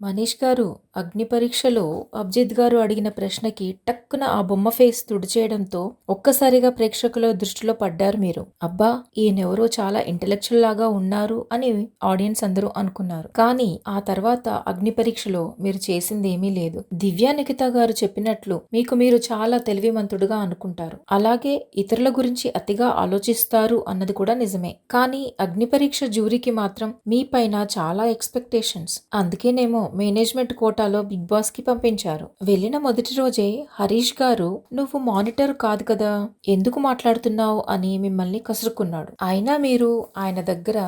మనీష్ గారు, అగ్ని పరీక్షలో అభిజిత్ గారు అడిగిన ప్రశ్నకి టక్కున ఆ బొమ్మ ఫేస్ తుడిచేయడంతో ఒక్కసారిగా ప్రేక్షకుల దృష్టిలో పడ్డారు మీరు. అబ్బా, ఈయనెవరో చాలా ఇంటెలెక్చువల్ లాగా ఉన్నారు అని ఆడియన్స్ అందరూ అనుకున్నారు. కానీ ఆ తర్వాత అగ్ని పరీక్షలో మీరు చేసింది ఏమీ లేదు. దివ్యా నిఖిత గారు చెప్పినట్లు మీకు మీరు చాలా తెలివిమంతుడుగా అనుకుంటారు. అలాగే ఇతరుల గురించి అతిగా ఆలోచిస్తారు అన్నది కూడా నిజమే. కానీ అగ్ని పరీక్ష జ్యూరీకి మాత్రం మీ పైన చాలా ఎక్స్పెక్టేషన్స్. అందుకేనేమో మేనేజ్మెంట్ కోటాలో బిగ్ బాస్ కి పంపించారు. వెళ్ళిన మొదటి రోజే హరీష్ గారు నువ్వు మానిటర్ కాదు కదా, ఎందుకు మాట్లాడుతున్నావు అని మిమ్మల్ని కసురుకున్నాడు. అయినా మీరు ఆయన దగ్గర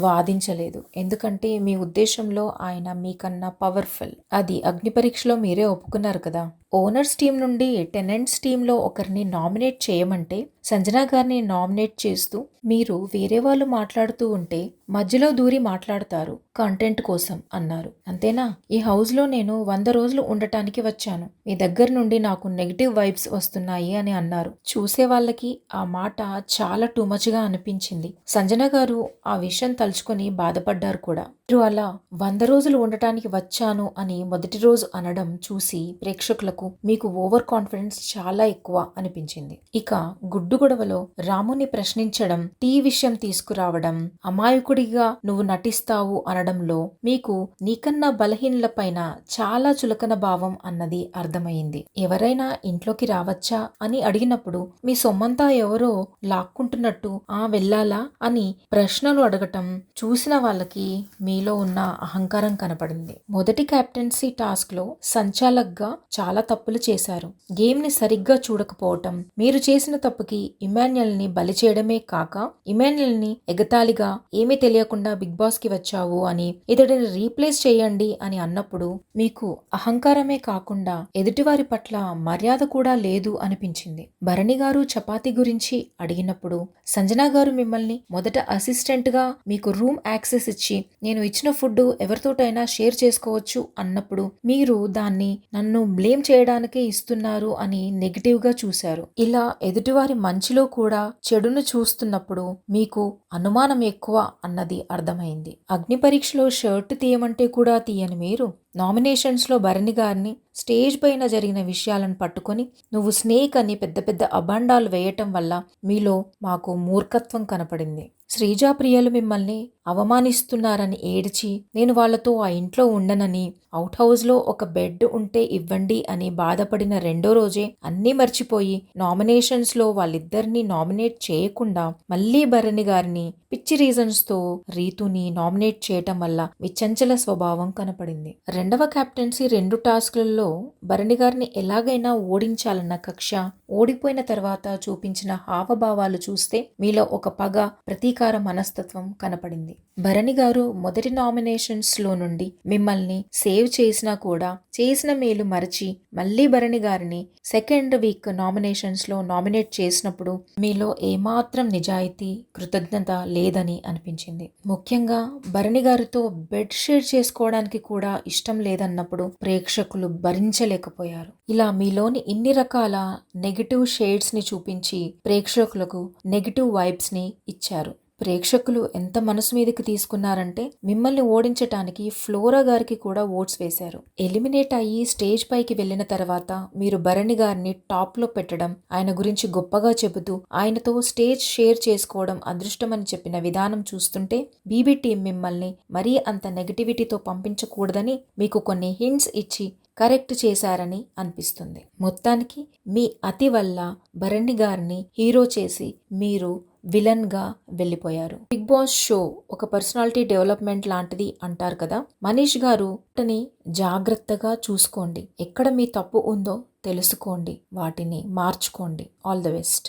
వాదించలేదు. ఎందుకంటే మీ ఉద్దేశంలో ఆయన మీకన్నా పవర్ఫుల్. అది అగ్ని పరీక్షలో మీరే ఒప్పుకున్నారు కదా. ఓనర్స్ టీం నుండి టెనెంట్స్ టీంలో ఒకరిని నామినేట్ చేయమంటే సంజన గారిని నామినేట్ చేస్తూ మీరు వేరే వాళ్ళు మాట్లాడుతూ ఉంటే మధ్యలో దూరి మాట్లాడతారు కంటెంట్ కోసం అన్నారు. అంతేనా? ఈ హౌస్ లో నేను 100 రోజులు ఉండటానికి వచ్చాను, మీ దగ్గర నుండి నాకు నెగిటివ్ వైబ్స్ వస్తున్నాయి అని అన్నారు. చూసే వాళ్ళకి ఆ మాట చాలా టూ మచ్ గా అనిపించింది. సంజన గారు ఆ విషయం తలుచుకొని బాధపడ్డారు కూడా. మీరు అలా 100 రోజులు ఉండటానికి వచ్చాను అని మొదటి రోజు అనడం చూసి ప్రేక్షకులకు మీకు ఓవర్ కాన్ఫిడెన్స్ చాలా ఎక్కువ అనిపించింది. ఇక గుడ్డు గొడవలో రాముని ప్రశ్నించడం, టీ విషయం తీసుకురావడం, అమాయకుడిగా నువ్వు నటిస్తావు అనడంలో మీకు నీకన్నా బలహీనుల పైన చాలా చులకన భావం అన్నది అర్థమైంది. ఎవరైనా ఇంట్లోకి రావచ్చా అని అడిగినప్పుడు మీ సొమ్మంతా ఎవరో లాక్కుంటున్నట్టు వెళ్ళాలా అని ప్రశ్నలు అడగటం చూసిన వాళ్ళకి మీలో ఉన్న అహంకారం కనపడింది. మొదటి కెప్టెన్సీ టాస్క్ లో సంచాలక్గా చాలా తప్పులు చేశారు. గేమ్ ని సరిగ్గా చూడకపోవటం, మీరు చేసిన తప్పుకి ఇమాన్యుయల్ ని బలి చేయడమే కాక ఇమాన్యుయల్ ని ఎగతాళిగా ఏమీ తెలియకుండా బిగ్ బాస్ కి వచ్చావు అని ఇతడిని రీప్లేస్ చేయండి అని అన్నప్పుడు మీకు అహంకారమే కాకుండా ఎదుటివారి పట్ల మర్యాద కూడా లేదు అనిపించింది. భరణి గారు చపాతీ గురించి అడిగినప్పుడు సంజన గారు మిమ్మల్ని మొదట అసిస్టెంట్ గా మీకు రూమ్ యాక్సెస్ ఇచ్చి నేను ఇచ్చిన ఫుడ్ ఎవరితోటైనా షేర్ చేసుకోవచ్చు అన్నప్పుడు మీరు దాన్ని నన్ను బ్లేమ్ చేయడానికే ఇస్తున్నారు అని నెగిటివ్ గా చూశారు. ఇలా ఎదుటివారి మంచిలో కూడా చెడును చూస్తున్నప్పుడు మీకు అనుమానం ఎక్కువ అన్నది అర్థమైంది. అగ్ని పరీక్షలో షర్ట్ తీయమంటే కూడా తీయని మీరు నామినేషన్స్ లో భరణి గారిని స్టేజ్ పైన జరిగిన విషయాలను పట్టుకొని నువ్వు స్నేక్ అని పెద్ద పెద్ద అభాండాలు వేయటం వల్ల మీలో మాకు మూర్ఖత్వం కనపడింది. శ్రీజా ప్రియలు మిమ్మల్ని అవమానిస్తున్నారని ఏడ్చి నేను వాళ్లతో ఆ ఇంట్లో ఉండనని, అవుట్ హౌస్ లో ఒక బెడ్ ఉంటే ఇవ్వండి అని బాధపడిన రెండో రోజే అన్నీ మర్చిపోయి నామినేషన్స్ లో వాళ్ళిద్దరిని నామినేట్ చేయకుండా మళ్ళీ భరణి గారిని పిచ్చి రీజన్స్ తో రీతుని నామినేట్ చేయటం వల్ల మీ చంచల స్వభావం కనపడింది. రెండవ కెప్టెన్సీ 2 టాస్క్లలో భరణి గారిని ఎలాగైనా ఓడించాలన్న కక్ష, ఓడిపోయిన తర్వాత చూపించిన హావభావాలు చూస్తే మీలో ఒక పగ, ప్రతీకార మనస్తత్వం కనపడింది. భరణి గారు మొదటి నామినేషన్స్ లో నుండి మిమ్మల్ని సేవ్ చేసినా కూడా చేసిన మేలు మరచి మళ్ళీ భరణి గారిని సెకండ్ వీక్ నామినేషన్స్ లో నామినేట్ చేసినప్పుడు మీలో ఏమాత్రం నిజాయితీ, కృతజ్ఞత లేదని అనిపించింది. ముఖ్యంగా భరణి గారితో బెడ్ షేర్ చేసుకోవడానికి కూడా ఇష్టం లేదన్నప్పుడు ప్రేక్షకులు భరించలేకపోయారు. ఇలా మీలోని ఇన్ని రకాల నెగిటివ్ షేడ్స్ ని చూపించి ప్రేక్షకులకు నెగిటివ్ వైబ్స్ ని ఇచ్చారు. ప్రేక్షకులు ఎంత మనసు మీదకి తీసుకున్నారంటే మిమ్మల్ని ఓడించటానికి ఫ్లోరా గారికి కూడా ఓట్స్ వేశారు. ఎలిమినేట్ అయ్యి స్టేజ్ పైకి వెళ్లిన తర్వాత మీరు భరణి గారిని టాప్ లో పెట్టడం, ఆయన గురించి గొప్పగా చెబుతూ ఆయనతో స్టేజ్ షేర్ చేసుకోవడం అదృష్టమని చెప్పిన విధానం చూస్తుంటే బీబీ టీం మిమ్మల్ని మరీ అంత నెగటివిటీతో పంపించకూడదని మీకు కొన్ని హింట్స్ ఇచ్చి కరెక్ట్ చేశారని అనిపిస్తుంది. మొత్తానికి మీ అతి వల్ల భరణి గారిని హీరో చేసి మీరు విలన్ గా వెళ్ళిపోయారు. బిగ్ బాస్ షో ఒక పర్సనాలిటీ డెవలప్మెంట్ లాంటిది అంటారు కదా. మనీష్ గారు జాగ్రత్తగా చూసుకోండి. ఎక్కడ మీ తప్పు ఉందో తెలుసుకోండి, వాటిని మార్చుకోండి. All the best.